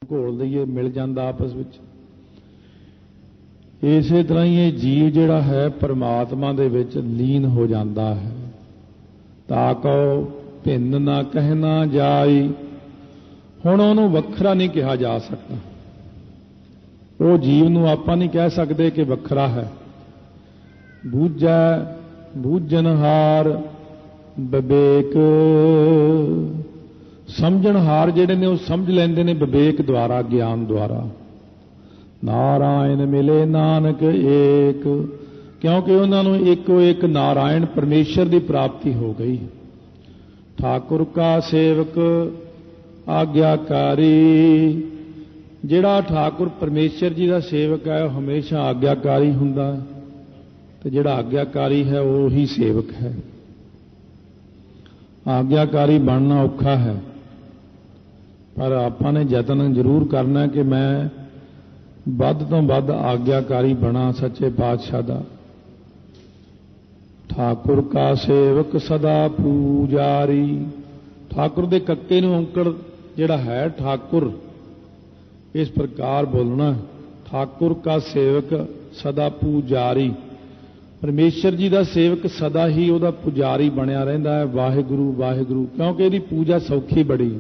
घोल दईए मिल जाता आपस में। इसे तरह ही ये जीव जिहड़ा है परमात्मा दे विच लीन हो जाता है। ताको भिन्न ना कहना जाई, हुण उहनूं वखरा नहीं कहा जा सकता। वो जीव नूं आपां नहीं कह सकते कि वखरा है। बूझै बूझनहार विवेक, समझनहार जिहड़े ने वो समझ लैंदे ने विवेक द्वारा, ज्ञान द्वारा। नारायण मिले नानक एक, क्योंकि उन्होंने इको एक नारायण परमेश्वर की प्राप्ति हो गई। ठाकुर का सेवक आग्याकारी, जिहड़ा ठाकुर परमेश्वर जी का सेवक है हमेशा आग्याकारी हुंदा है, तो जिहड़ा आग्याकारी है वो ही सेवक है। आग्याकारी बनना औखा है, पर आपां ने यतन जरूर करना कि मैं ਵੱਧ ਤੋਂ ਵੱਧ आग्याकारी बना सच्चे पातशाह दा। ठाकुर का सेवक सदा पूजारी, ठाकुर दे कक्के नूं औंकड़ जिहड़ा है ठाकुर, इस प्रकार बोलना। ठाकुर का सेवक सदा पूजारी, परमेश्वर जी का सेवक सदा ही उहदा पुजारी बनिया रहिंदा है। वाहिगुरू वाहिगुरू, क्योंकि इहदी पूजा सौखी बड़ी।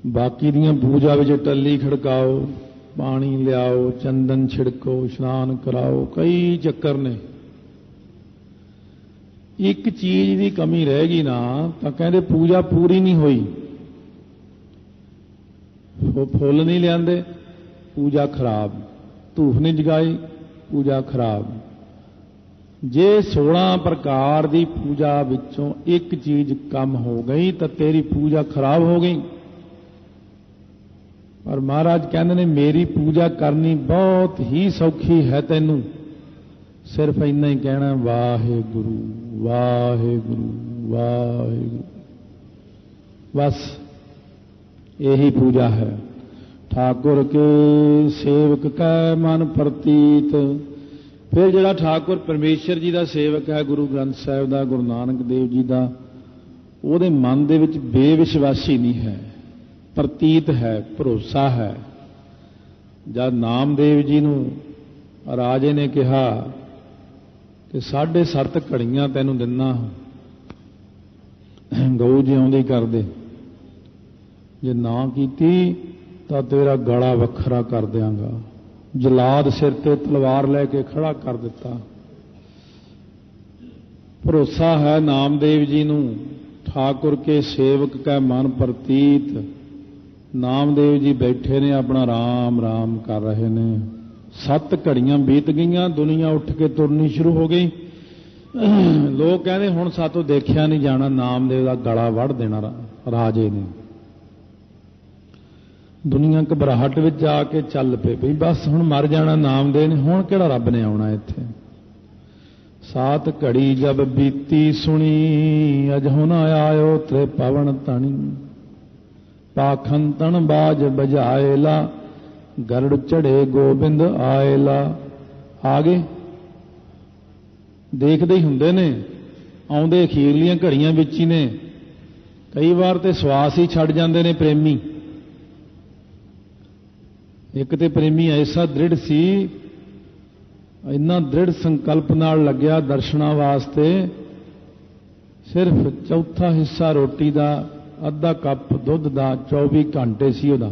बाकी दियां पूजा विच टल्ली खड़काओ, पानी लियाओ, चंदन छिड़को, इशनान कराओ, कई चक्कर ने। एक चीज की कमी रहेगी ना तो कहते पूजा पूरी नहीं हुई। फुल नहीं लियाते, पूजा खराब। धूफ नहीं जगाई, पूजा खराब। जे 16 प्रकार की पूजा विचों एक चीज कम हो गई तो तेरी पूजा खराब हो गई। और महाराज कहते ने मेरी पूजा करनी बहुत ही सौखी है, तैनू सिर्फ इन्ना ही कहना वाहिगुरू वाहिगुरू वाहिगुरू, बस यही पूजा है। ठाकुर के सेवक का मन प्रतीत, फिर जिहड़ा ठाकुर परमेश्वर जी का सेवक है, गुरु ग्रंथ साहिब का, गुरु नानक देव जी का, उहदे मन दे विच बेविश्वासी नहीं है, प्रतीत है, भरोसा है। जब नामदेव जी नूं राजे ने कहा कि 7.5 घड़ियां तैनूं दिना, गऊ जिउंदी कर दे, जे ना कीती तो तेरा गला वखरा कर देंगा। जलाद सिर ते तलवार लैके खड़ा कर दिता। भरोसा है नामदेव जी नूं, ठाकुर के सेवक का मन प्रतीत। नामदेव जी बैठे ने अपना राम राम कर रहे ने। 7 घड़ियां बीत गईयां, दुनिया उठ के तुरनी शुरू हो गई। लोग कहते हुण सातों देखिया नहीं जाना, नामदेव का गला वड़ देना राजे ने। दुनिया घबराहट में जाके चल पे भी बस हुण मर जाना नामदेव ने, हुण किहड़ा रब ने आउणा इत्थे। 7 घड़ी जब बीती सुनी, अजहुं न आयो त्रे पवन तणी। पाखंतन बाज बजाएला, गरुड़ चढ़े गोबिंद आएला। आगे देखते ही हुंदे ने, आउंदे अखीरलियां घड़ियां विच ही ने। कई बार तो सवास ही छड़ जाते ने प्रेमी। एक तो प्रेमी ऐसा दृढ़ सी, इन्ना दृढ़ संकल्प नाल लग्या दर्शना वास्ते, सिर्फ चौथा हिस्सा रोटी का, अद्धा कप दुध का, 24 घंटे सी उहदा,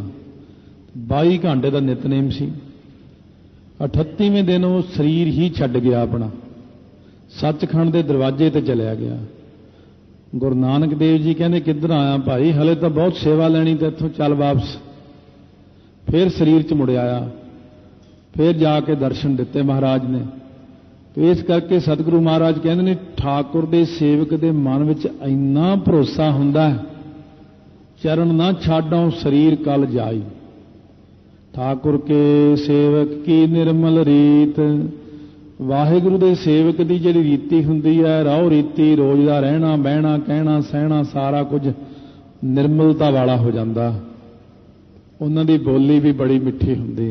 22 घंटे का नितनेम सी। 38वें दिन वो शरीर ही छड्ड गया अपना, सचखंड के दरवाजे ते चलिया गया। गुरु नानक देव जी कहते किधर आया भाई, हले तो बहुत सेवा लैनी, तो इत्थों चल वापस। फिर शरीर च मुड़ आया, फिर जाके दर्शन दिते महाराज ने। तो इस करके सतगुरु महाराज कहते ने ठाकुर दे सेवक दे मन विच इन्ना भरोसा हुंदा है, चरण ना छाड़ो शरीर कल जाई। ठाकुर के सेवक की निर्मल रीत, वाहिगुरु दे सेवक की जिहड़ी रीति हुंदी है, राह रीति, रोज दा रहना बहना कहना सहना सारा कुछ निर्मलता वाला हो जाता। उन्हां दी बोली भी बड़ी मिठी हुंदी,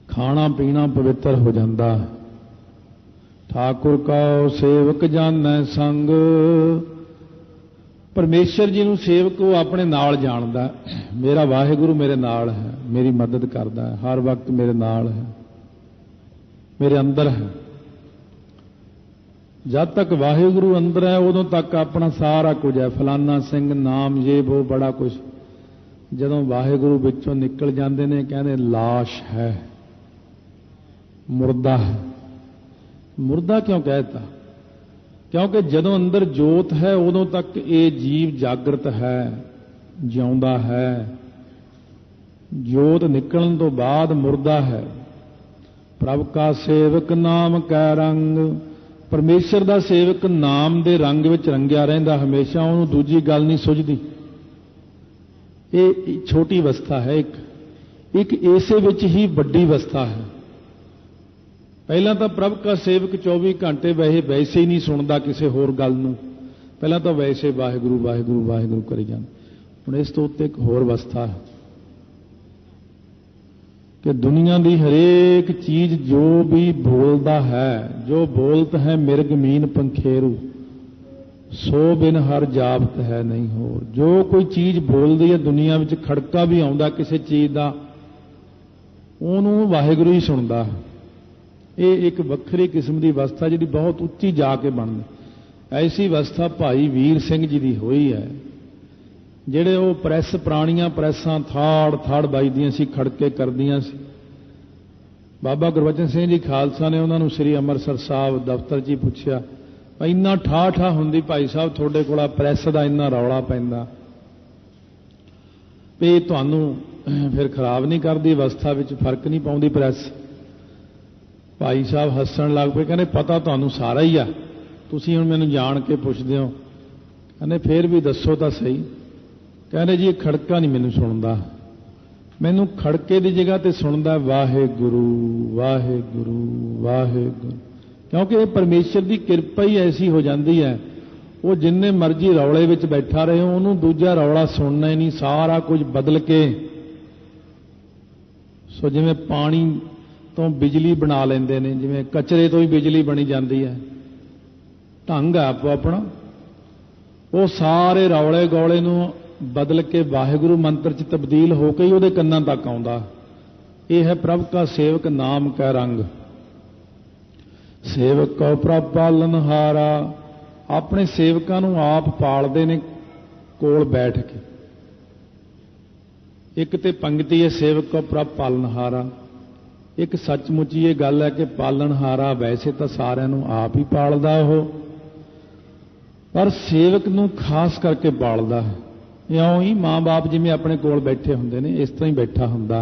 खाना पीना पवित्र हो जाता। ठाकुर का सेवक जानै संग, परमेश्वर जी नूं सेवक वो अपने नाल जानदा, मेरा वाहिगुरू मेरे नाल है, मेरी मदद करदा है, हर वक्त मेरे नाल है, मेरे अंदर है। जब तक वाहिगुरू अंदर है उदों तक अपना सारा कुछ है, फलाना सिंह नाम ये वो बड़ा कुछ। जदों वाहिगुरू विचों निकल जाते हैं कहते लाश है, मुर्दा है। मुर्दा क्यों कहता? क्योंकि जदों अंदर जोत है उदों तक ये जीव जागृत है, जिउंदा है। जोत निकलण तो बाद मुर्दा है। प्रभ का सेवक नाम कै रंग, परमेश्वर का सेवक नाम के रंग में रंगिया रहिंदा हमेशा, उन्होंने दूजी गल नहीं सुझदी। ये छोटी अवस्था है, एक इसे विच ही वड्डी अवस्था है। पहला तो प्रभ का सेवक 24 घंटे वैसे ही नहीं सुनता किसी होर गल नूं, पहला तो वैसे वाहिगुरू वाहिगुरू वाहिगुरू करी जांदा। हुण इस तो उत्ते एक होर अवस्था है कि दुनिया की हरेक चीज जो भी बोलता है, जो बोलत है मिर्ग मीन पंखेरू, सो बिन हर जापत है नहीं होर। जो कोई चीज बोलती है दुनिया में, खड़का भी आउंदा किसी चीज का, उन्होंने वाहिगुरू ही सुनता है। ये एक वक्री किस्म की अवस्था जी बहुत उच्ची जाके बनती। ऐसी अवस्था भाई वीर सिंह जी की हुई है, ਜਿਹੜੇ ਉਹ ਪ੍ਰੈਸ ਪੁਰਾਣੀਆਂ ਪ੍ਰੈਸਾਂ ਥਾੜ ਵੱਜਦੀਆਂ ਸੀ, ਖੜਕੇ ਕਰਦੀਆਂ ਸੀ। ਬਾਬਾ ਗੁਰਬਚਨ ਸਿੰਘ ਜੀ ਖਾਲਸਾ ਨੇ ਉਹਨਾਂ ਨੂੰ ਸ੍ਰੀ ਅੰਮ੍ਰਿਤਸਰ ਸਾਹਿਬ ਦਫ਼ਤਰ 'ਚ ਹੀ ਪੁੱਛਿਆ, ਇੰਨਾ ਠਾਠਾ ਹੁੰਦੀ ਭਾਈ ਸਾਹਿਬ ਤੁਹਾਡੇ ਕੋਲ ਪ੍ਰੈਸ ਦਾ ਇੰਨਾ ਰੌਲਾ ਪੈਂਦਾ ਵੀ ਤੁਹਾਨੂੰ ਫਿਰ ਖਰਾਬ ਨਹੀਂ ਕਰਦੀ, ਅਵਸਥਾ ਵਿੱਚ ਫਰਕ ਨਹੀਂ ਪਾਉਂਦੀ ਪ੍ਰੈਸ? ਭਾਈ ਸਾਹਿਬ ਹੱਸਣ ਲੱਗ ਪਏ, ਕਹਿੰਦੇ ਪਤਾ ਤੁਹਾਨੂੰ ਸਾਰਾ ਹੀ ਆ, ਤੁਸੀਂ ਹੁਣ ਮੈਨੂੰ ਜਾਣ ਕੇ ਪੁੱਛਦੇ ਹੋ। ਕਹਿੰਦੇ ਫਿਰ ਵੀ ਦੱਸੋ ਤਾਂ ਸਹੀ। कहने जी खड़का नहीं मैनू सुनता, मैनू खड़के की जगह ते सुनता वाहेगुरू वाहेगुरू वाहेगुरू। क्योंकि ये परमेश्वर की किरपा ही ऐसी हो जाती है, वो जिन्ने मर्जी रौले विच बैठा रहे उन्होंने दूजा रौला सुनना ही नहीं, सारा कुछ बदल के। सो जिवें पानी तो बिजली बना लेंदे ने, जिवें कचरे तो ही बिजली बनी जाती है, ढंग है आपो अपना। वो सारे रौले गौले नूं बदल के वाहिगुरू मंत्र च तब्दील होकर ही वो कन्ना तक आउंदा। यह है प्रभ का सेवक नाम कै रंग। सेवक को प्रभ पालनहारा, अपने सेवकां नूं आप पालदे ने कोल बैठ के। एक ते पंक्ति है सेवक को प्रभ पालनहारा, एक सचमुच ये गल है कि पालनहारा वैसे तो सारिਆਂ नूं आप ही पालदा हो, पर सेवक नूं खास करके पालदा है। इउं ही माँ बाप जिवें अपने कोल बैठे हुंदे ने, इस तरह ही बैठा हुंदा।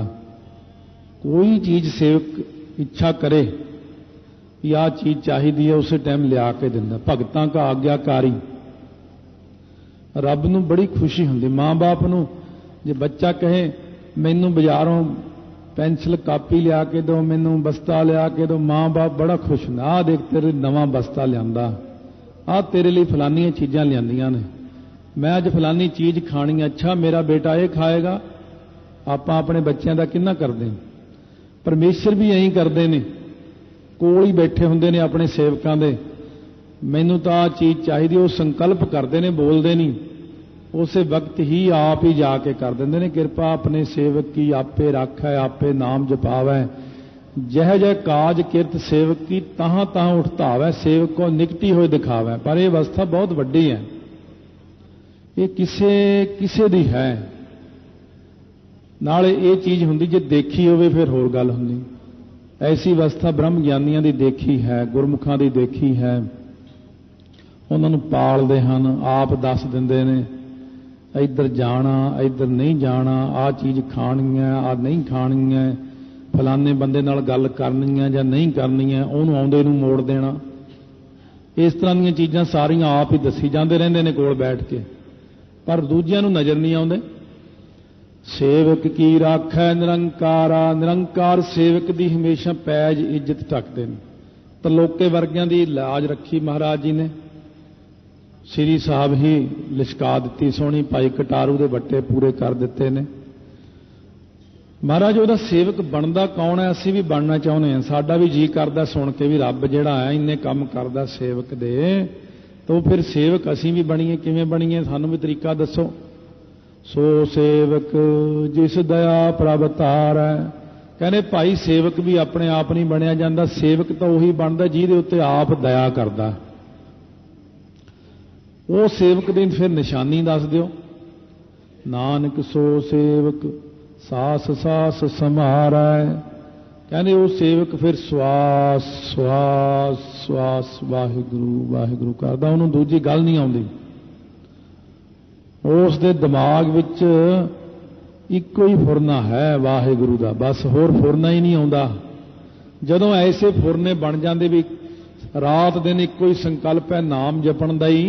कोई चीज सेवक इच्छा करे कि आह चीज चाहिदी है उस टाइम लिया के दिंदा। भगतां का आग्याकारी, रब नूं बड़ी खुशी हुंदी। माँ बाप नूं जे बच्चा कहे मैनूं बाजारों पेंसिल कापी लिया के दो, मैनूं बस्ता लिया के दो, माँ बाप बड़ा खुश हुंदा। आह देख तेरे नवां बस्ता लियांदा, आह तेरे लिए फलानियां चीज़ां लियांदियां ने, मैं अज फलानी चीज़ खानी, अच्छा मेरा बेटा ये खाएगा। आप अपने बच्चों का किन्ना करते हैं? परमेश्वर भी यही करते हैं, कोल ही बैठे होंगे ने अपने सेवकों के, मैनू तो आ चीज़ चाहिए, वो संकल्प करते हैं, बोलते नहीं, उस वक्त ही आप ही जाके कर देंगे ने। कृपा अपने सेवक की आपे राखै, आपे नाम जपावै, जह जह काज किरत सेवक की तहां तहां उठतावै, सेवक को निकटी हुए दिखावै। पर यह अवस्था बहुत वड्डी है, ये किसे दी है। नाले ये चीज़ हुंदी जे देखी होवे फिर होर गल हुंदी। ऐसी अवस्था ब्रह्म ज्ञानियां दी देखी है, गुरमुखां दी देखी है। उन्हां नूं पालदे हन, आप दस दिंदे ने इधर जाना इधर नहीं जाना, आ चीज़ खानी है आ नहीं खानी है, फलाने बंदे नाल गल करनी है या नहीं करनी है, उहनूं आउंदे नूं मोड़ देना। इस तरह दी चीज़ां सारियां आप ही दसी जांदे रहिंदे ने कोल बैठ के, पर दूजियां नूं नज़र नहीं आउंदे। सेवक की राखै निरंकारा, निरंकार सेवक दी हमेशा पैज इज्जत ढकदे ने। तलोके वर्गियां दी लाज रखी महाराज जी ने, श्री साहब ही लिशका दी सोहनी, भाई कटारू दे बट्टे पूरे कर दिते ने। महाराज ਉਹਦਾ सेवक बनता कौन है? असीं भी बनना चाहुंदे हां, साडा भी जी करदा सुन के भी रब जिहड़ा है इन्ने काम करदा सेवक दे, तो फिर सेवक असीं भी बणीए, किवें बणीए, सानूं भी तरीका दसो। सो सेवक जिस दया प्रभ तारै। कहने भाई सेवक भी अपने आप नहीं बनया जाता, सेवक तो उही बनता जिहदे उत्ते आप दया करदा। वो सेवक दी फिर निशानी दस दिओ। नानक सो सेवक सास सास समारै। कहने वो सेवक फिर श्वास श्वास श्वास वाहिगुरू वाहिगुरू करदा, उन्होंने दूजी गल नहीं आउंदी। उस दे दिमाग विच इक्को ही फुरना है वाहिगुरू दा, बस होर फुरना ही नहीं आउंदा। जदों ऐसे फुरने बन जाते भी रात दिन इक्को ही संकल्प है नाम जपण दा ही,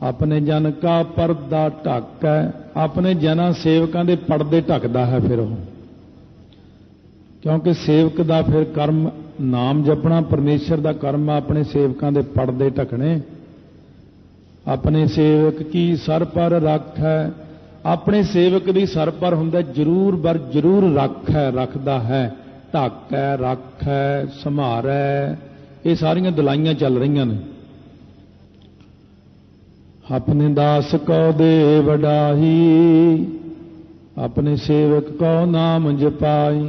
अपने जन का परदा ढक है, अपने जना सेवकां दे पड़दे ढकदा है फिर वो, क्योंकि सेवक दा फिर कर्म नाम जपना, परमेश्वर दा कर्म अपने सेवकां दे पड़दे ढकने। अपने सेवक की सर पर रख है, अपने सेवक दी सर पर हुंदा जरूर बर जरूर रख है, रखदा है, ढक है, रख है, संभार है, ये सारियां दलाइयां चल रही ने। अपने दास को दे वडाही, अपने सेवक को नाम जपाई।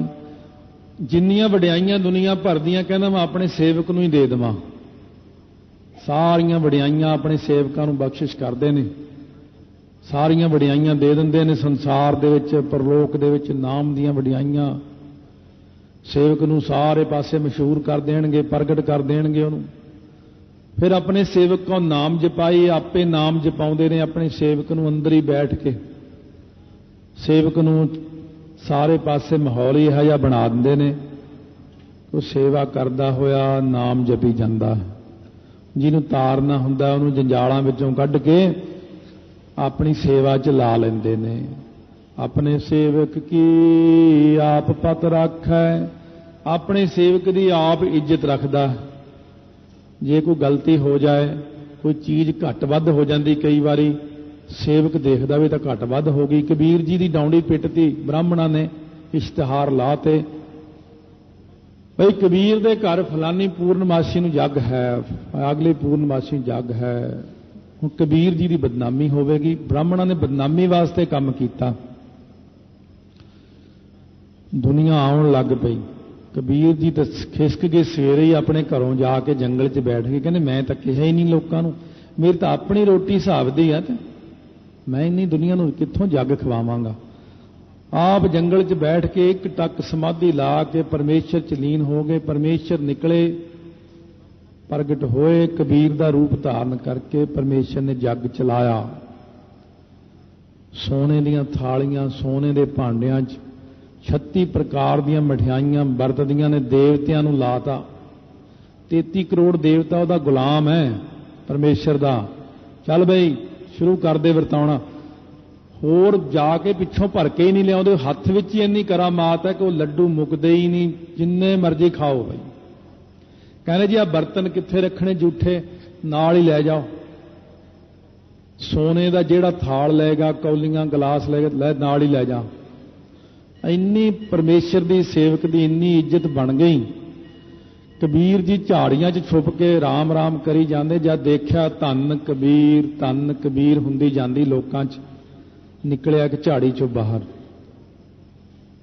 जिन्नियां वडियाइयां दुनिया भर दियां कहना मैं अपने सेवक नूं ही दे देवां। सारियां वडियाइयां अपने सेवकां नूं बख्शिश करदे ने, सारियां वडियाइयां दे दिंदे ने। संसार दे विच परलोक दे विच नाम दीयां वडियाइयां सेवक नूं सारे पासे मशहूर कर देणगे, प्रगट कर देणगे उहनूं। फिर अपने सेवक को नाम जपाई, आपे नाम जपाउंदे ने अपने सेवक नूं अंदर ही बैठ के। सेवक नूं सारे पासे माहौल ही इहो जिहा बना दिंदे ने, वो सेवा करदा होया नाम जपी जांदा है। जिन्हों तारना हुंदा उहनूं जंजालां विचों कढ के अपनी सेवा च ला लेंदे ने। अपने सेवक की आप पत रखै, अपने सेवक की आप इज्जत रखदा। जे कोई गलती हो जाए, कोई चीज़ घट वध हो जाती, कई बारी सेवक देखदा भी तो घट वध हो गई। कबीर जी की डाउंडी पिटती, ब्राह्मणा ने इश्तिहार लाते भाई कबीर दे घर फलानी पूर्णमासी नूं जग है, अगली पूर्णमासी जग है। हुण कबीर जी की बदनामी होवेगी। ब्राह्मणा ने बदनामी वास्ते काम किया, दुनिया आउण लग पई। कबीर जी तो खिसक के सवेरे ही अपने घरों जाके जंगल च बैठ गए, कहने मैं तो कहा ही नहीं लोगों को, मेरी तो अपनी रोटी हिसाब दी है, तो मैं इन्नी दुनिया नूं कित्थों जग खवावांगा। आप जंगल च बैठ के एक टक समाधि ला के परमेश्वर च लीन हो गए। परमेश्वर निकले, प्रगट होए, कबीर का रूप धारण करके परमेश्वर ने जग चलाया। सोने दीयां थालियां, सोने दे भांडियां 36 प्रकार दीयां मठियाइयां वरतदियां ने, देवतियां नूं लाता। 33 करोड़ देवता उहदा गुलाम है परमेश्वर दा। चल बई शुरू कर दे वरताउणा। होर जाके पिछों भर के ही नहीं लियाउंदे, हत्थ विच ही इन्नी करामात है कि वो लड्डू मुकदे ही नहीं, जिन्ने मर्जी खाओ बई। कहने जी आ बर्तन कित्थे रखने जूठे, नाल ही लै जाओ। सोने का जिहड़ा थाल लेगा, कौलियां गिलास लेगा, लै नाल ही लै जा। इन्नी परमेश्वर की सेवक की इन्नी इज्जत बन गई। कबीर जी झाड़ियां च छुप के राम राम करी जाते, जब देखा धन कबीर हुंदी जांदी लोकां च, निकलिया एक झाड़ी चों बाहर।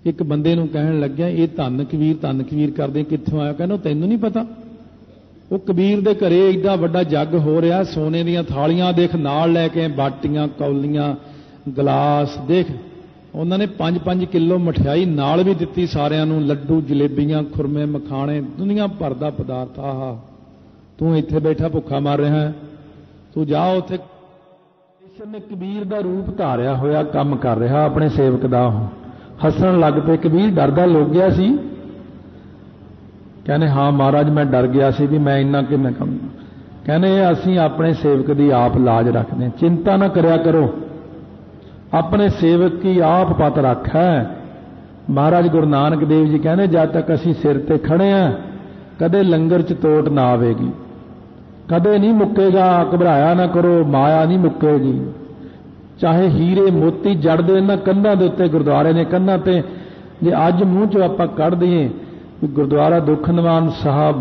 एक बंदे नूं कहण लग्या ये धन कबीर करदे कित्थों आया? कहना तैनूं नहीं पता, वो कबीर दे घरे एडा वड्डा जग हो रहा, सोने दीयां थालियां देख नाल लैके, बाटियां कौलियां गिलास देख। उन्होंने 5-5 किलो मठियाई नाल भी दिती सारियां नूं, लड्डू जलेबियां खुरमे मखाने दुनिया भर दा पदार्थ। आहा तू इत्थे बैठा भुखा मर रहा है, तू जा उत्थे। परमेश्वर ने कबीर दा रूप धारिया होया काम कर रहा अपने सेवक दा। हसन लग पे। कबीर डरदा लोग गया सी, कहने हाँ महाराज मैं डर गया सी भी मैं इन्ना किवें कम। कहने असीं अपने सेवक दी आप लाज रखते, चिंता ना करया करो, अपने सेवक की आप पत रख है। महाराज गुरु नानक देव जी कहने जब तक असीं सिर ते खड़े हैं कदे लंगर च तोट ना आवेगी, कदे नहीं मुक्केगा, घबराया ना करो, माया नहीं मुक्केगी। चाहे हीरे मोती जड़ दे ना कंधां दे उत्ते गुरुद्वारे ने कंधां ते, जे अज मूँह चों आपां कढ़ दईए गुरुद्वारा दुख निवारण साहब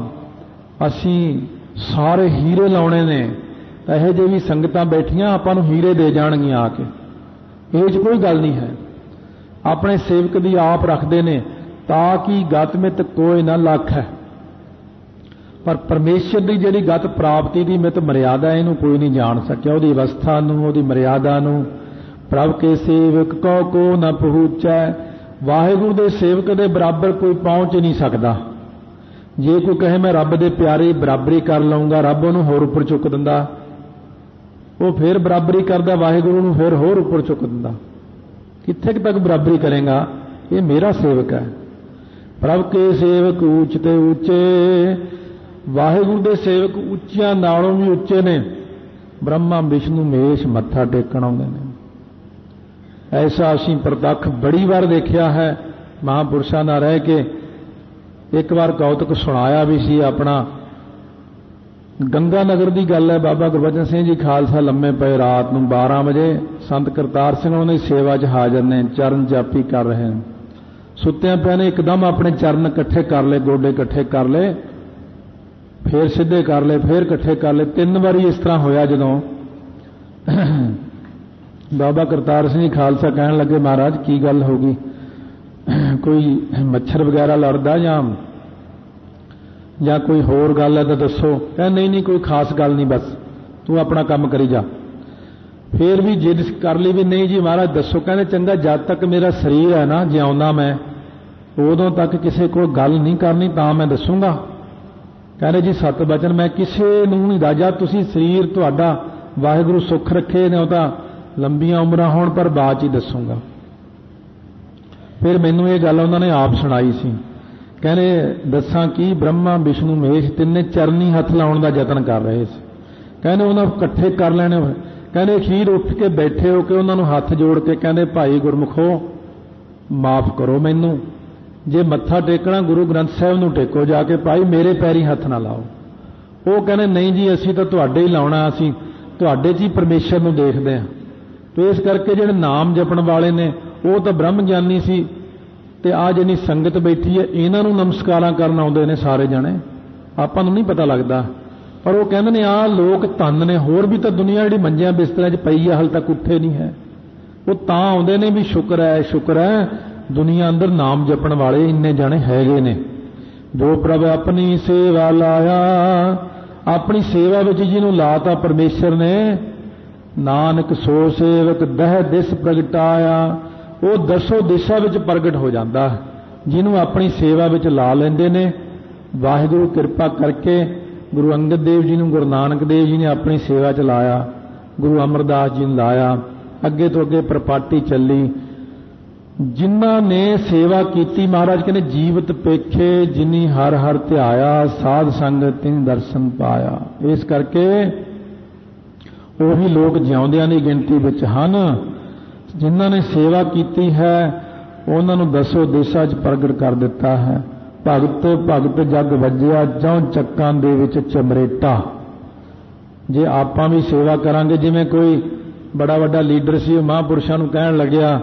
असीं सारे हीरे लाने ने, ਇਹੋ ਜਿਹੇ भी संगतां बैठियां आपां नूं हीरे दे जाणगीਆਂ आ के। ਇਹ 'ਚ कोई गल नहीं है। अपने सेवक दी आप रखते ने ताकि गत मित कोई ना लख है, पर परमेश्वर की जिहड़ी गत प्राप्ति की मित मर्यादा इहनूं कोई नहीं जान सकिया। उहदी अवस्था नूं, उहदी मर्यादा नूं प्रभ के सेवक को न पहुँचै। वाहिगुरू दे सेवक दे बराबर कोई पहुँच नहीं सकता। जे कोई कहे मैं रब दे प्यारे बराबरी कर लऊंगा, रब उहनूं होर उपर चुक दिंदा, वो फिर बराबरी करदा, वाहिगुरू नूं फिर होर उपर चुक दिंदा। कित्थे तक बराबरी करेगा? ये मेरा सेवक है। प्रभ के सेवक ऊच ते ऊचे, वाहिगुरू दे सेवक उच्चियां नालों भी उच्चे ने। ब्रह्मा विष्णु महेश मत्था टेकण आउंदे ने। ऐसा असीं प्रतੱਖ बड़ी बार देखिया है। महापुरुषां नाल रह के एक बार कौतुक सुनाया भी सी अपना। गंगा नगर की गल है। बाबा गुरबचन सिंह जी खालसा लम्मे पे रात नूं 12 बजे संत करतार सिंह उन्होंने सेवा च हाजिर ने, चरण जापी कर रहे हैं। सुत्तियां पिया ने एकदम अपने चरण इकट्ठे कर ले, गोडे इकट्ठे कर ले, फिर सीधे कर ले, फिर इकट्ठे कर ले। 3 बारी इस तरह होया। जदों बाबा करतार सिंह जी खालसा कहन लगे, महाराज की गल हो गई, कोई मच्छर वगैरह लड़दा ਜਾਂ कोई होर गल है तो दसो। कह नहीं कोई खास गल नहीं, बस तू अपना काम करी जा। फिर भी जिद कर ली भी नहीं जी महाराज दसो। कहने चंगा जद तक मेरा शरीर है ना, जिउंदा मैं, उदों तक किसी को गल नहीं करनी, तां मैं दसूंगा। कहने जी सत बचन मैं किसी नूं नहीं दसदा। तुसीं शरीर तुहाडा वाहिगुरू सुख रखे ने, तां लंबियां उमरां होण, पर बात ही दसूंगा। फिर मैनूं ये गल उन्होंने आप सुनाई सी। कहने दसां कि ब्रह्मा विष्णु महेश तिन्ने चरनी हथ लाउण दा यतन कर रहे थे। कहने उन्होंने इकट्ठे कर लेने। कहने अखीर उठ के बैठे हो के उन्होंने हाथ जोड़ के कहने भाई गुरमुखो माफ करो मैनू, जे मत्था टेकना गुरु ग्रंथ साहिब नूं टेको जाके, भाई मेरे पैरी हथ ना लाओ। वो कहने नहीं जी असीं तां तुहाडे ही लाउणा, असीं तुहाडे च ही परमेश्वर नूं देखदे हां। तो इस करके जिहड़े नाम जपण वाले ने वो तो ब्रह्म ज्ञानी सी, ते आ जिहड़ी संगत बैठी है इन्हां नूं नमस्कारां करन आउंदे ने सारे जणे। आपां नूं नहीं पता लगदा, पर वो कहंदे ने आ लोक धन ने। होर भी तो दुनिया जिहड़ी मंजियां बिस्तरिਆਂ 'च पई है हाल तक उठे नहीं है। वो तां आउंदे ने भी शुक्र है दुनिया अंदर नाम जपण वाले इन्ने जणे हैगे ने। जो प्रभ अपनी सेवा लाया, अपनी सेवा विच जिहनूं लाता परमेश्वर ने, नानक सो सेवक दह दिस प्रगटाया। वो दसों दिशा विच प्रगट हो जाता है। जिन्हों अपनी सेवा विच ला लेंदे ने, वाहिगुरू किरपा करके गुरु अंगद देव जी ने, गुरु नानक देव जी ने अपनी सेवा च लाया, गुरु अमरदास जी ने लाया, अगे तो अगे प्रपाटी चली। जिन्हां ने सेवा की महाराज कहने जीवत पेखे, जिनी हर हर ध्याया, साध संगत तिन दर्शन पाया। इस करके वही लोग जिउंदियां दी गिणती विच हन। जिन्हां ने सेवा की है उन्हां नूं दसो दिशा च प्रगट कर दिता है। भगत भगत जग वज्जिया, जौं चक्कां दे विच चमरेटा। जे आपां भी सेवा करांगे, जिवें कोई बड़ा वड्डा लीडर सी महापुरुषां नूं कहण लग्या,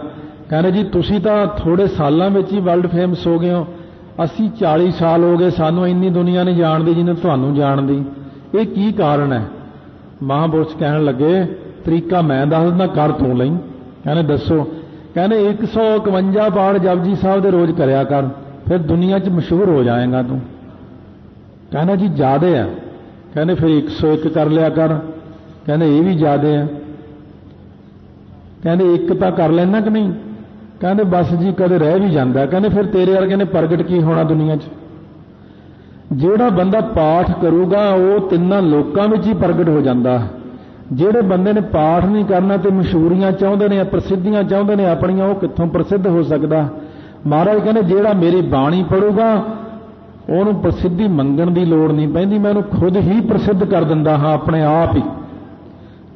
कहने जी तुसीं तां थोड़े सालां विच ही वर्ल्ड फेमस हो गए हो, असीं 40 साल हो गए, सानूं इन्नी दुनिया नहीं जाणदी जिन्नी तुहानूं जाणदी। ये की कारण है? महापुरुष कहण लगे तरीका मैं दस दिंदा, कर तूं लई। कहने दसो? कहने 151 पाठ जपजी साहब दे रोज करया कर, फिर दुनिया च मशहूर हो जाएगा तू। कहना जी ज्यादा है। कहने फिर 101 कर लिया कर। कहने ये भी ज्यादा है। कहने एक तो कर लेना कि नहीं? कहने बस जी कदे रह भी जाता। कहने फिर तेरे वर्गे ने प्रगट की होना दुनिया च? जिहड़ा बंदा पाठ करूगा वो तिन्ना लोकां विच ही प्रगट हो जाता है। ਜਿਹੜੇ ਬੰਦੇ ने पाठ नहीं करना तो मशहूरियां चाहते हैं, प्रसिद्धियां चाहते हैं अपनियां, वो कित्थों प्रसिद्ध हो सकता? महाराज कहने ਜਿਹੜਾ मेरी बाणी पढ़ूगा ਉਹਨੂੰ प्रसिद्धि मंगण की लोड़ नहीं पैंदी, मैं ਉਹਨੂੰ खुद ही प्रसिद्ध कर दिंदा हाँ अपने आप ही।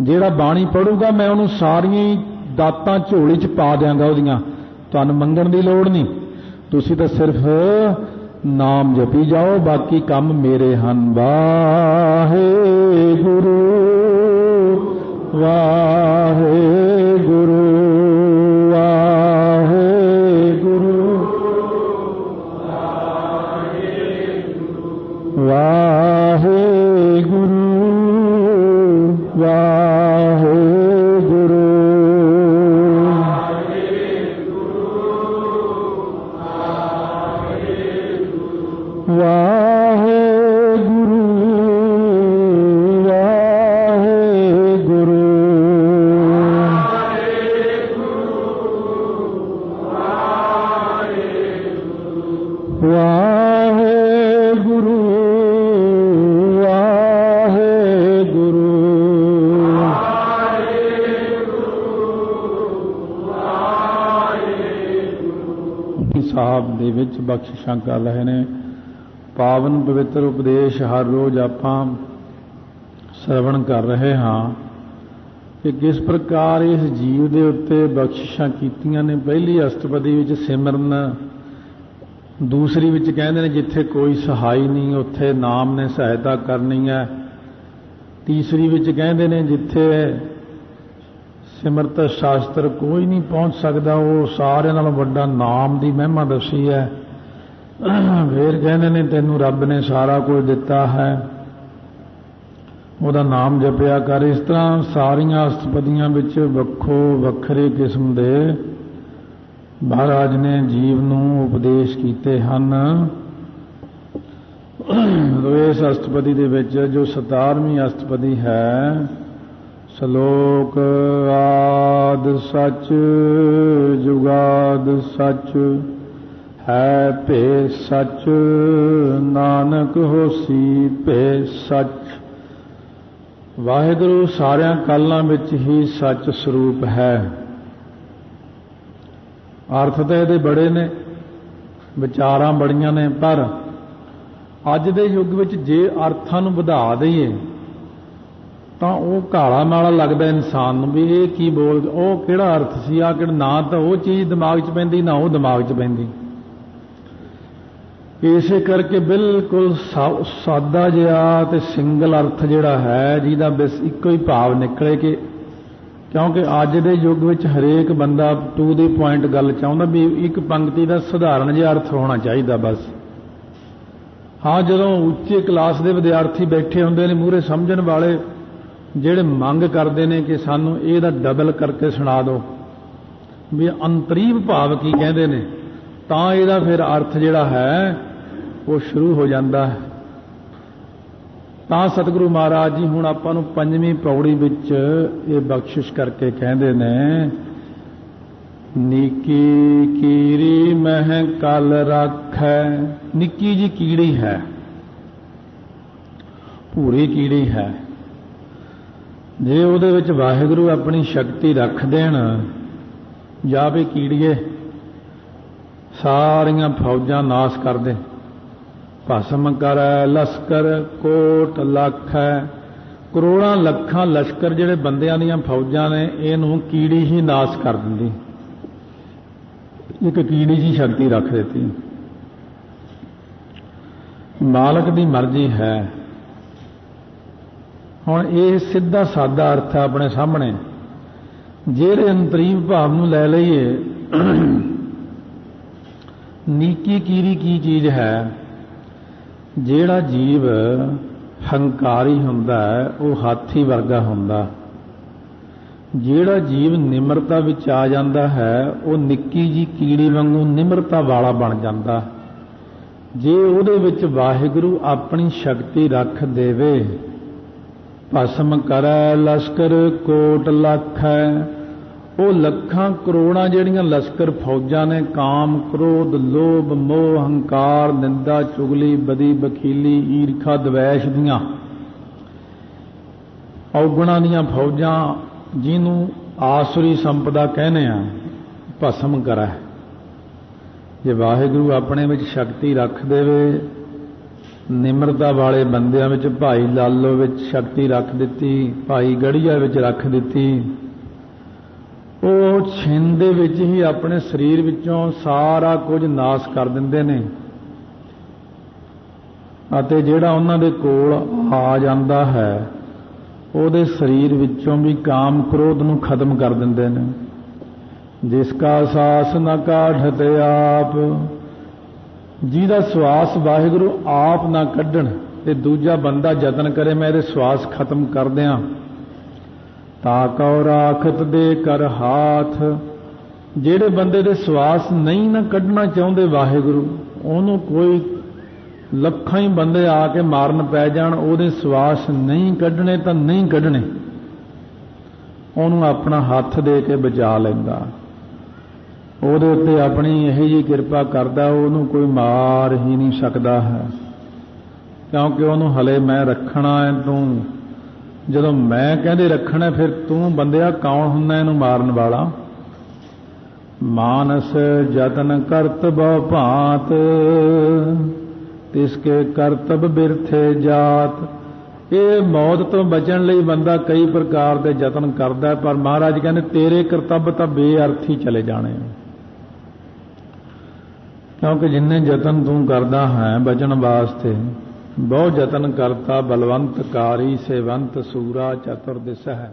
ਜਿਹੜਾ बाणी पढ़ूगा मैं ਉਹਨੂੰ सारियां दातां झोली च पा दियांगा ਉਹਦੀਆਂ, ਤੁਹਾਨੂੰ मंगण की लोड़ नहीं। तुसीं तां सिर्फ नाम जपी जाओ, बाकी काम मेरे हन। वाहेगुरू वाहेगुरू वाहेगुरू वाहेगुरू ਸਾਹਿਬ ਦੇ ਵਿੱਚ ਬਖਸ਼ਿਸ਼ਾਂ ਕਰ ਰਹੇ ਨੇ। ਪਾਵਨ ਪਵਿੱਤਰ ਉਪਦੇਸ਼ ਹਰ ਰੋਜ਼ ਆਪਾਂ ਸਰਵਣ ਕਰ ਰਹੇ ਹਾਂ ਕਿ ਕਿਸ ਪ੍ਰਕਾਰ ਇਸ ਜੀਵ ਦੇ ਉੱਤੇ ਬਖਸ਼ਿਸ਼ਾਂ ਕੀਤੀਆਂ ਨੇ। ਪਹਿਲੀ ਅਸ਼ਟਪਦੀ ਵਿੱਚ ਸਿਮਰਨ, ਦੂਸਰੀ ਵਿੱਚ ਕਹਿੰਦੇ ਨੇ ਜਿੱਥੇ ਕੋਈ ਸਹਾਈ ਨਹੀਂ ਉੱਥੇ ਨਾਮ ਨੇ ਸਹਾਇਤਾ ਕਰਨੀ ਹੈ। ਤੀਸਰੀ ਵਿੱਚ ਕਹਿੰਦੇ ਨੇ ਜਿੱਥੇ ਸਿਮਰਤ ਸ਼ਾਸਤਰ ਕੋਈ ਨਹੀਂ ਪਹੁੰਚ ਸਕਦਾ, ਉਹ ਸਾਰਿਆਂ ਨਾਲੋਂ ਵੱਡਾ ਨਾਮ ਦੀ ਮਹਿਮਾ ਦੱਸੀ ਹੈ। ਫਿਰ ਕਹਿੰਦੇ ਨੇ ਤੈਨੂੰ ਰੱਬ ਨੇ ਸਾਰਾ ਕੁਝ ਦਿੱਤਾ ਹੈ, ਉਹਦਾ ਨਾਮ ਜਪਿਆ ਕਰ। ਇਸ ਤਰ੍ਹਾਂ ਸਾਰੀਆਂ ਅਸ਼ਟਪਦੀਆਂ ਵਿੱਚ ਵੱਖੋ ਵੱਖਰੇ ਕਿਸਮ ਦੇ ਮਹਾਰਾਜ ਨੇ ਜੀਵ ਨੂੰ ਉਪਦੇਸ਼ ਕੀਤੇ ਹਨ। ਇਸ ਅਸ਼ਟਪਦੀ ਦੇ ਵਿੱਚ ਜੋ 17ਵੀਂ ਅਸ਼ਟਪਦੀ ਹੈ, ਸ਼ਲੋਕ ਆਦ ਸੱਚ ਜੁਗਾਦ ਸੱਚ ਹੈ ਭੇ ਸੱਚ ਨਾਨਕ ਹੋਸੀ ਭੇ ਸੱਚ। ਵਾਹਿਗੁਰੂ ਸਾਰਿਆਂ ਕਾਲਾਂ ਵਿੱਚ ਹੀ ਸੱਚ ਸਰੂਪ ਹੈ। ਅਰਥ ਤਾਂ ਇਹਦੇ ਬੜੇ ਨੇ, ਵਿਚਾਰਾਂ ਬੜੀਆਂ ਨੇ, ਪਰ ਅੱਜ ਦੇ ਯੁੱਗ ਵਿੱਚ ਜੇ ਅਰਥਾਂ ਨੂੰ ਵਧਾ ਦਈਏ ਤਾਂ ਉਹ ਕਾਲਾ ਮਾਲਾ ਲੱਗਦਾ ਇਨਸਾਨ ਨੂੰ ਵੀ ਇਹ ਕੀ ਬੋਲ, ਉਹ ਕਿਹੜਾ ਅਰਥ ਸੀ, ਆ ਕਿਹੜਾ, ਨਾ ਤਾਂ ਉਹ ਚੀਜ਼ ਦਿਮਾਗ 'ਚ ਪੈਂਦੀ ਨਾ ਉਹ ਦਿਮਾਗ 'ਚ ਪੈਂਦੀ। ਇਸੇ ਕਰਕੇ ਬਿਲਕੁਲ ਸਾਦਾ ਜਿਹਾ ਤੇ ਸਿੰਗਲ ਅਰਥ ਜਿਹੜਾ ਹੈ ਜਿਹਦਾ ਬਸ ਇੱਕੋ ਹੀ ਭਾਵ ਨਿਕਲੇ ਕਿ, ਕਿਉਂਕਿ ਅੱਜ ਦੇ ਯੁੱਗ ਵਿੱਚ ਹਰੇਕ ਬੰਦਾ ਟੂ ਦੀ ਪੁਆਇੰਟ ਗੱਲ ਚਾਹੁੰਦਾ ਵੀ ਇੱਕ ਪੰਕਤੀ ਦਾ ਸਧਾਰਨ ਜਿਹਾ ਅਰਥ ਹੋਣਾ ਚਾਹੀਦਾ ਬਸ। ਹਾਂ, ਜਦੋਂ ਉੱਚੇ ਕਲਾਸ ਦੇ ਵਿਦਿਆਰਥੀ ਬੈਠੇ ਹੁੰਦੇ ਨੇ ਮੂਹਰੇ ਸਮਝਣ ਵਾਲੇ, ਜਿਹੜੇ ਮੰਗ ਕਰਦੇ ਨੇ ਕਿ ਸਾਨੂੰ ਇਹਦਾ ਡਬਲ ਕਰਕੇ ਸੁਣਾ ਦਿਓ ਵੀ ਅੰਤਰੀਵ ਭਾਵ ਕੀ ਕਹਿੰਦੇ ਨੇ, ਤਾਂ ਇਹਦਾ ਫਿਰ ਅਰਥ ਜਿਹੜਾ ਹੈ ਉਹ ਸ਼ੁਰੂ ਹੋ ਜਾਂਦਾ ਹੈ। ਤਾਂ ਸਤਿਗੁਰੂ ਮਹਾਰਾਜ ਜੀ ਹੁਣ ਆਪਾਂ ਨੂੰ 5ਵੀਂ ਪੌੜੀ ਵਿੱਚ ਇਹ ਬਖਸ਼ਿਸ਼ ਕਰਕੇ ਕਹਿੰਦੇ ਨੇ, ਨਿੱਕੀ ਕੀੜੀ ਮਹਿ ਕਲ ਰੱਖੈ। ਨਿੱਕੀ ਜੀ ਕੀੜੀ ਹੈ, ਭੂਰੀ ਕੀੜੀ ਹੈ, ਜੇ ਉਹਦੇ ਵਿੱਚ ਵਾਹਿਗੁਰੂ ਆਪਣੀ ਸ਼ਕਤੀ ਰੱਖ ਦੇਣ, ਜਾਂ ਵੀ ਕੀੜੀਏ ਸਾਰੀਆਂ ਫੌਜਾਂ ਨਾਸ ਕਰ ਦੇ। ਭਸਮ ਕਰੈ ਲਸ਼ਕਰ ਕੋਟ ਲੱਖ ਹੈ। ਕਰੋੜਾਂ ਲੱਖਾਂ ਲਸ਼ਕਰ ਜਿਹੜੇ ਬੰਦਿਆਂ ਦੀਆਂ ਫੌਜਾਂ ਨੇ ਇਹਨੂੰ ਕੀੜੀ ਹੀ ਨਾਸ ਕਰ ਦਿੰਦੀ। ਇੱਕ ਕੀੜੀ ਜੀ ਸ਼ਕਤੀ ਰੱਖ ਦਿੱਤੀ। ਮਾਲਕ ਦੀ ਮਰਜ਼ੀ ਹੈ। ਹੁਣ ਇਹ ਸਿੱਧਾ ਸਾਦਾ ਅਰਥ ਹੈ ਆਪਣੇ ਸਾਹਮਣੇ। ਜਿਹੜੇ ਅੰਤਰੀਵ ਭਾਵ ਨੂੰ ਲੈ ਲਈਏ, ਨੀਕੀ ਕੀੜੀ ਕੀ ਚੀਜ਼ ਹੈ? ਜਿਹੜਾ ਜੀਵ ਹੰਕਾਰੀ ਹੁੰਦਾ ਹੈ ਉਹ ਹਾਥੀ ਵਰਗਾ ਹੁੰਦਾ। ਜਿਹੜਾ ਜੀਵ ਨਿਮਰਤਾ ਵਿੱਚ ਆ ਜਾਂਦਾ ਹੈ ਉਹ ਨਿੱਕੀ ਜੀ ਕੀੜੀ ਵਾਂਗੂ ਨਿਮਰਤਾ ਵਾਲਾ ਬਣ ਜਾਂਦਾ। ਜੇ ਉਹਦੇ ਵਿੱਚ ਵਾਹਿਗੁਰੂ ਆਪਣੀ ਸ਼ਕਤੀ ਰੱਖ ਦੇਵੇ, ਭਸਮ ਕਰੈ ਲਸ਼ਕਰ ਕੋਟ ਲੱਖ ਹੈ, ਉਹ ਲੱਖਾਂ ਕਰੋੜਾਂ ਜਿਹੜੀਆਂ ਲਸ਼ਕਰ ਫੌਜਾਂ ਨੇ, ਕਾਮ ਕ੍ਰੋਧ ਲੋਭ ਮੋਹ ਹੰਕਾਰ ਨਿੰਦਾ ਚੁਗਲੀ ਬਦੀ ਬਖੀਲੀ ਈਰਖਾ ਦਵੈਸ਼ ਦੀਆਂ ਔਗਣਾਂ ਦੀਆਂ ਫੌਜਾਂ, ਜਿਹਨੂੰ ਆਸੁਰੀ ਸੰਪਦਾ ਕਹਿੰਦੇ ਆ, ਭਸਮ ਕਰੈ। ਜੇ ਵਾਹਿਗੁਰੂ ਆਪਣੇ ਵਿੱਚ ਸ਼ਕਤੀ ਰੱਖ ਦੇਵੇ, ਨਿਮਰਤਾ ਵਾਲੇ ਬੰਦਿਆਂ ਵਿੱਚ ਭਾਈ ਲਾਲੋ ਵਿੱਚ ਸ਼ਕਤੀ ਰੱਖ ਦਿੱਤੀ, ਭਾਈ ਗੜੀਆ ਵਿੱਚ ਰੱਖ ਦਿੱਤੀ, ਉਹ ਛਿੰਨ ਦੇ ਵਿੱਚ ਹੀ ਆਪਣੇ ਸਰੀਰ ਵਿੱਚੋਂ ਸਾਰਾ ਕੁਝ ਨਾਸ ਕਰ ਦਿੰਦੇ ਨੇ। ਅਤੇ ਜਿਹੜਾ ਉਹਨਾਂ ਦੇ ਕੋਲ ਆ ਜਾਂਦਾ ਹੈ ਉਹਦੇ ਸਰੀਰ ਵਿੱਚੋਂ ਵੀ ਕਾਮ ਕ੍ਰੋਧ ਨੂੰ ਖਤਮ ਕਰ ਦਿੰਦੇ ਨੇ। ਜਿਸ ਕਾ ਸਾਸ ਨ ਕਾਢਤ ਆਪ, ਜਿਹਦਾ ਸਵਾਸ ਵਾਹਿਗੁਰੂ ਆਪ ਨਾ ਕੱਢਣ ਤੇ ਦੂਜਾ ਬੰਦਾ ਯਤਨ ਕਰੇ ਮੈਂ ਇਹਦੇ ਸਵਾਸ ਖਤਮ ਕਰ ਦਿਆਂ, ਤਾ ਕਉ ਰਾਖਤ ਦੇ ਕਰ ਹਾਥ। ਜਿਹੜੇ ਬੰਦੇ ਦੇ ਸਵਾਸ ਨਹੀਂ ਨਾ ਕੱਢਣਾ ਚਾਹੁੰਦੇ ਵਾਹਿਗੁਰੂ, ਉਹਨੂੰ ਕੋਈ ਲੱਖਾਂ ਹੀ ਬੰਦੇ ਆ ਕੇ ਮਾਰਨ ਪੈ ਜਾਣ, ਉਹਦੇ ਸਵਾਸ ਨਹੀਂ ਕੱਢਣੇ ਤਾਂ ਨਹੀਂ ਕੱਢਣੇ, ਉਹਨੂੰ ਆਪਣਾ ਹੱਥ ਦੇ ਕੇ ਬਚਾ ਲੈਂਦਾ। ਉਹਦੇ ਉੱਤੇ ਆਪਣੀ ਇਹੋ ਜਿਹੀ ਕਿਰਪਾ ਕਰਦਾ, ਉਹਨੂੰ ਕੋਈ ਮਾਰ ਹੀ ਨਹੀਂ ਸਕਦਾ ਹੈ, ਕਿਉਂਕਿ ਉਹਨੂੰ ਹਲੇ ਮੈਂ ਰੱਖਣਾ ਹੈ। ਤੂੰ ਜਦੋਂ ਮੈਂ ਕਹਿੰਦੇ ਰੱਖਣਾ, ਫਿਰ ਤੂੰ ਬੰਦਿਆ ਕੌਣ ਹੁੰਦਾ ਇਹਨੂੰ ਮਾਰਨ ਵਾਲਾ? मानस जतन करतब भांत, तिसके करतब बिरथे जात। ये मौत तो बचन लई बंदा कई प्रकार के जतन करता है, पर महाराज कहते तेरे करतब तो बेअर्थ ही चले जाने, क्योंकि जिन्ने जतन तू करदा है बचन वास्ते, बहुत जतन करता बलवंत कारी सेवंत सूरा चतुर दिस है।